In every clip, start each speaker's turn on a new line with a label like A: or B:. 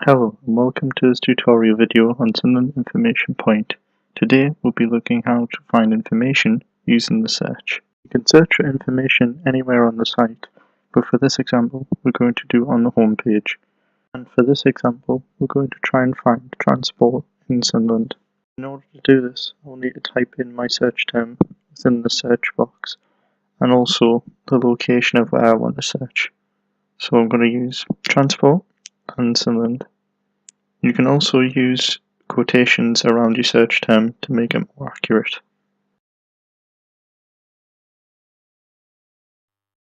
A: Hello and welcome to this tutorial video on Sunderland Information Point. Today we'll be looking how to find information using the search. You can search for information anywhere on the site, but for this example we're going to do it on the home page. And for this example we're going to try and find transport in Sunderland. In order to do this I'll need to type in my search term within the search box and also the location of where I want to search. So I'm going to use transport and Sunderland. You can also use quotations around your search term to make it more accurate.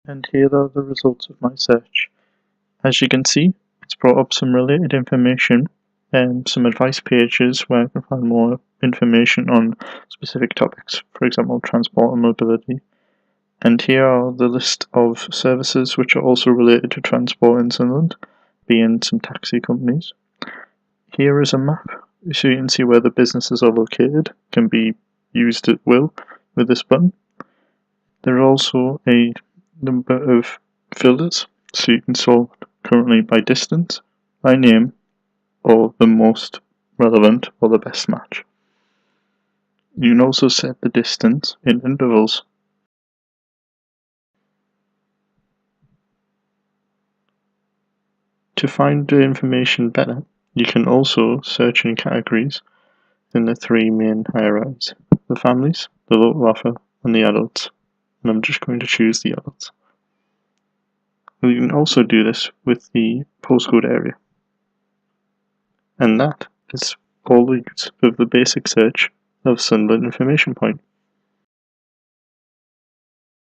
A: And here are the results of my search. As you can see, it's brought up some related information and some advice pages where I can find more information on specific topics, for example transport and mobility. And here are the list of services which are also related to transport in Sunderland, being some taxi companies. Here is a map, so you can see where the businesses are located, can be used at will with this button. There are also a number of filters, so you can sort currently by distance, by name, or the most relevant or the best match. You can also set the distance in intervals. To find the information better, you can also search in categories in the three main hierarchies: the families, the local offer, and the adults. And I'm just going to choose the adults. You can also do this with the postcode area. And that is all the use of the basic search of Sunderland Information Point.